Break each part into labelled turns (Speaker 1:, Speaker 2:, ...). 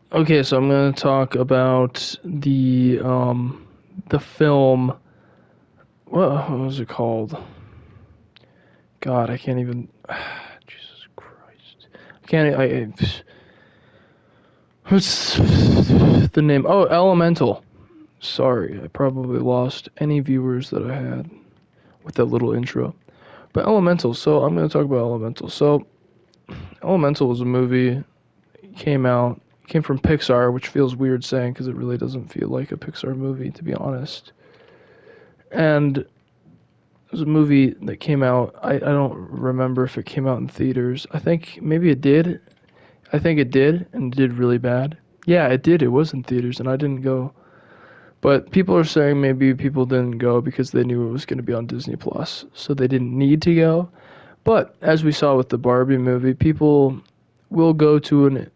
Speaker 1: Okay, so I'm gonna talk about the film. What was it called? God, I can't even. Jesus Christ, I can't. What's the name? Oh, Elemental. Sorry, I probably lost any viewers that I had with that little intro. But Elemental. So I'm gonna talk about Elemental. So Elemental was a movie. Came from Pixar, which feels weird saying because it really doesn't feel like a Pixar movie, to be honest. And it was a movie that came out. I don't remember if it came out in theaters. I think maybe it did. I think it did, and it did really bad. Yeah, it did. It was in theaters, and I didn't go. But people are saying maybe people didn't go because they knew it was going to be on Disney Plus, so they didn't need to go. But as we saw with the Barbie movie, will go to an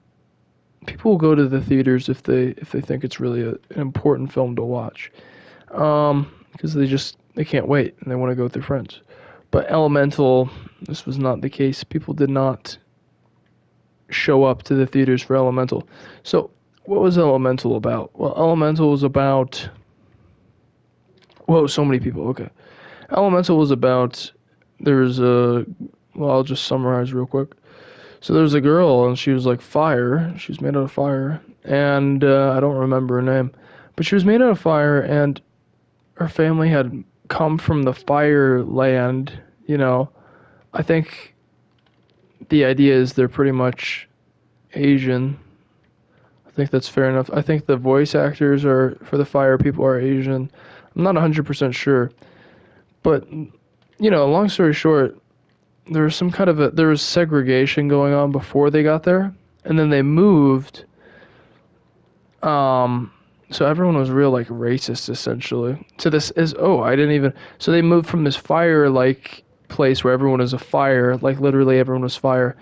Speaker 1: people will go to the theaters if they think it's really an important film to watch, because they can't wait and they want to go with their friends. But Elemental, this was not the case. People did not show up to the theaters for Elemental. So what was Elemental about? Well, Elemental was about. Whoa, so many people. Okay. Elemental was about. There's a. Well, I'll just summarize real quick. So there's a girl, and she was like fire. She was made out of fire, and I don't remember her name, but she was made out of fire, and her family had come from the fire land. You know, I think the idea is they're pretty much Asian. I think that's fair enough. I think the voice actors are for the fire people are Asian. I'm not 100% sure, but long story short, there was there was segregation going on before they got there, and then they moved. Um, so everyone was real like racist essentially. To this is I didn't even so they moved from this fire like place where everyone is a fire, like literally everyone was fire,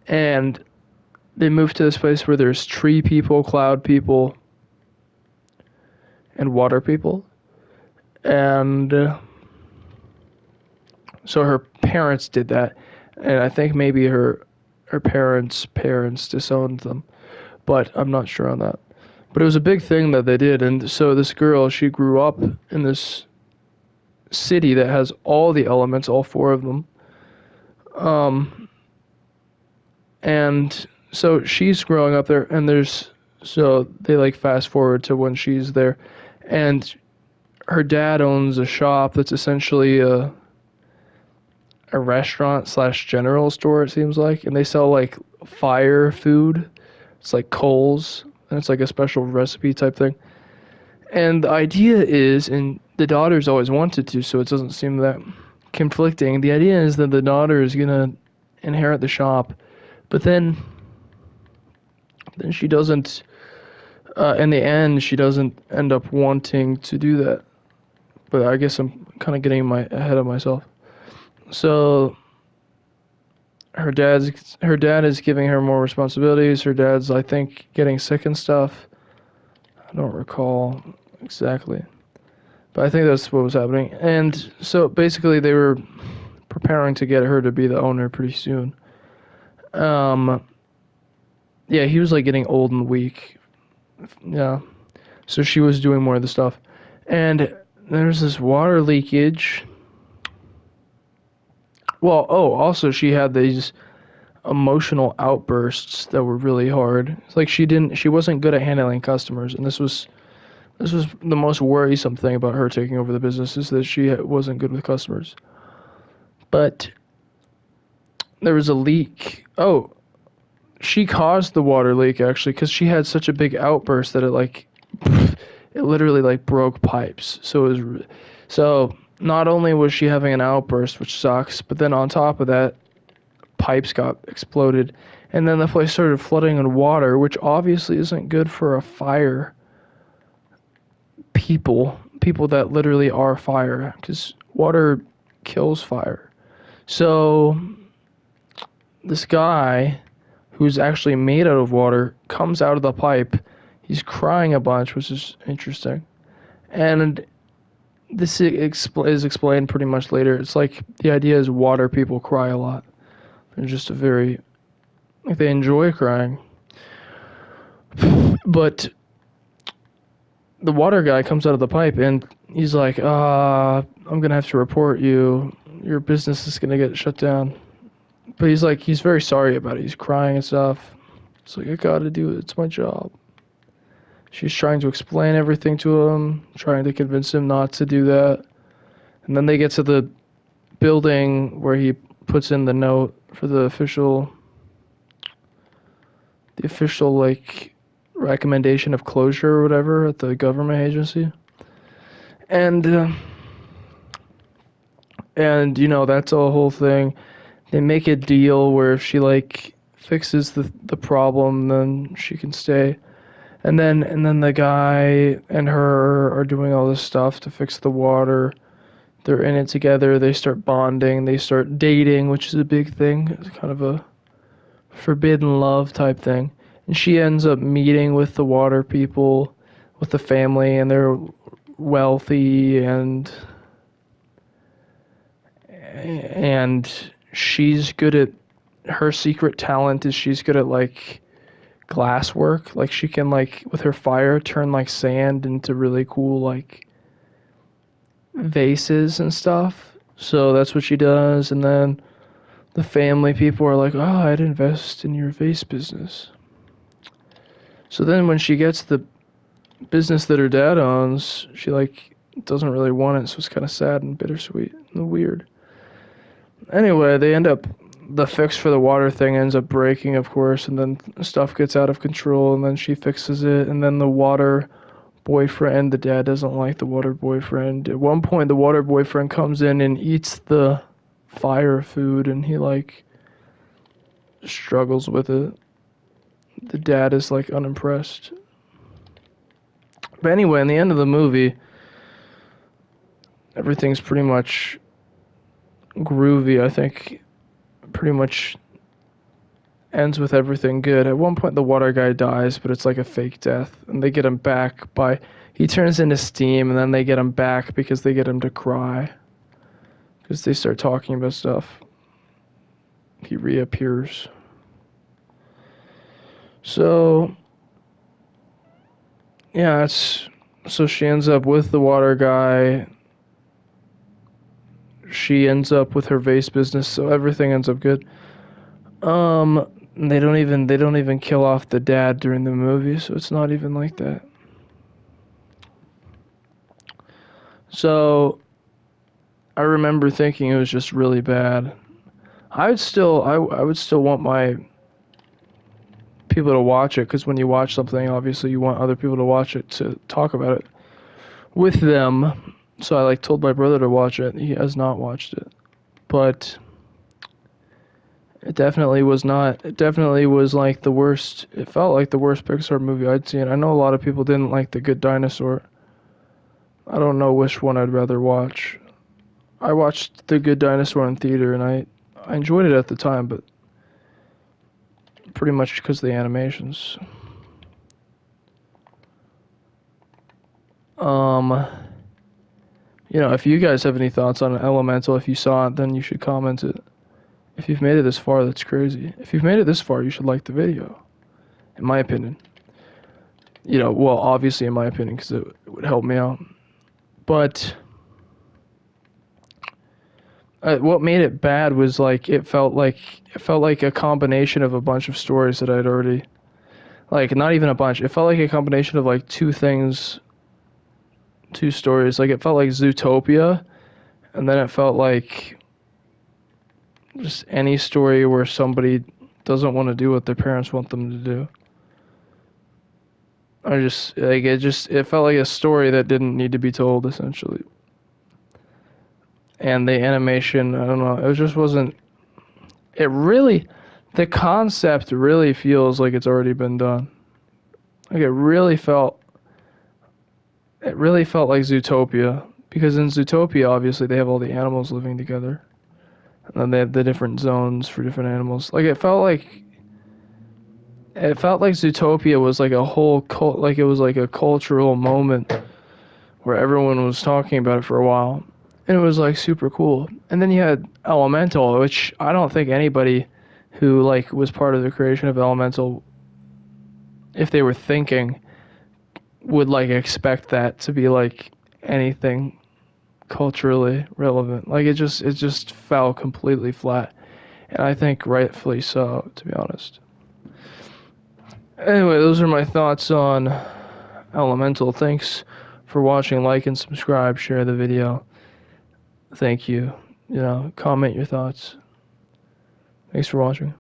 Speaker 1: and they moved to this place where there's tree people, cloud people, and water people, and so her parents did that, and I think maybe her parents disowned them, but I'm not sure on that. But it was a big thing that they did, and so this girl, she grew up in this city that has all the elements, all four of them, um, and so she's growing up there, and so they like fast forward to when she's there, and her dad owns a shop that's essentially a restaurant slash general store, it seems like, and they sell like fire food. It's like coals, and it's like a special recipe type thing. And the idea is, and the daughter's always wanted to, so it doesn't seem that conflicting. The idea is that the daughter is gonna inherit the shop, but then she doesn't. In the end, she doesn't end up wanting to do that. But I guess I'm kind of getting ahead of myself. So her dad is giving her more responsibilities. Her dad's, I think, getting sick and stuff. I don't recall exactly, but I think that's what was happening. And so basically, they were preparing to get her to be the owner pretty soon. Um, yeah, he was like getting old and weak. Yeah, so she was doing more of the stuff, and there's this water leakage. Well, also she had these emotional outbursts that were really hard. It's like she wasn't good at handling customers, and this was the most worrisome thing about her taking over the business is that she wasn't good with customers. But there was a leak. Oh, she caused the water leak actually because she had such a big outburst that it literally like broke pipes. So not only was she having an outburst, which sucks, but then on top of that, pipes got exploded, and then the place started flooding in water, which obviously isn't good for a fire people that literally are fire, because water kills fire. So this guy, who's actually made out of water, comes out of the pipe. He's crying a bunch, which is interesting. And this is explained pretty much later. It's like the idea is water people cry a lot. They're just a very, like, they enjoy crying. But the water guy comes out of the pipe and he's like, I'm gonna have to report you. Your business is gonna get shut down. But he's very sorry about it. He's crying and stuff. It's like, I gotta do it. It's my job. She's trying to explain everything to him, trying to convince him not to do that. And then they get to the building where he puts in the note for the official like recommendation of closure or whatever at the government agency. And you know, that's a whole thing. They make a deal where if she like fixes the problem, then she can stay. And then the guy and her are doing all this stuff to fix the water. They're in it together. They start bonding. They start dating, which is a big thing. It's kind of a forbidden love type thing. And she ends up meeting with the water people, with the family, and they're wealthy and she's good at her secret talent is she's good at like glass work. Like she can like with her fire turn like sand into really cool like vases and stuff. So that's what she does. And then the family people are like, oh, I'd invest in your vase business. So then when she gets the business that her dad owns, she like doesn't really want it. So it's kind of sad and bittersweet and weird. Anyway, the fix for the water thing ends up breaking, of course, and then stuff gets out of control, and then she fixes it, and then the water boyfriend, the dad doesn't like the water boyfriend. At one point, the water boyfriend comes in and eats the fire food, and he, like, struggles with it. The dad is, like, unimpressed. But anyway, in the end of the movie, everything's pretty much groovy. I think pretty much ends with everything good. At one point the water guy dies, but it's like a fake death, and they get him back by he turns into steam, and then they get him back because they get him to cry because they start talking about stuff. He reappears. So yeah, so she ends up with the water guy. She ends up with her vase business, so everything ends up good. They don't even kill off the dad during the movie, so it's not even like that. So I remember thinking it was just really bad. I would still want my people to watch it, because when you watch something, obviously you want other people to watch it to talk about it with them. So I like told my brother to watch it. He has not watched it. But it definitely was not. It definitely was like the worst. It felt like the worst Pixar movie I'd seen. I know a lot of people didn't like The Good Dinosaur. I don't know which one I'd rather watch. I watched The Good Dinosaur in theater, and I enjoyed it at the time, but pretty much because of the animations. You know, if you guys have any thoughts on Elemental, if you saw it, then you should comment it. If you've made it this far, that's crazy. If you've made it this far, you should like the video, in my opinion. You know, well, obviously in my opinion, because it would help me out. But what made it bad was like it felt like a combination of a bunch of stories that I'd already, like, not even a bunch. It felt like a combination of like two stories. Like it felt like Zootopia, and then it felt like just any story where somebody doesn't want to do what their parents want them to do. It felt like a story that didn't need to be told, essentially. And the animation, I don't know, it just wasn't, the concept really feels like it's already been done. Like it really felt like Zootopia, because in Zootopia, obviously, they have all the animals living together. And then they have the different zones for different animals. Like it felt like Zootopia was like a whole like it was like a cultural moment where everyone was talking about it for a while, and it was like super cool. And then you had Elemental, which I don't think anybody who like was part of the creation of Elemental if they were thinking, would like expect that to be like anything culturally relevant. Like it just fell completely flat, and I think rightfully so, to be honest. Anyway, those are my thoughts on Elemental. Thanks for watching. Like and subscribe. Share the video. Thank you. Comment your thoughts. Thanks for watching.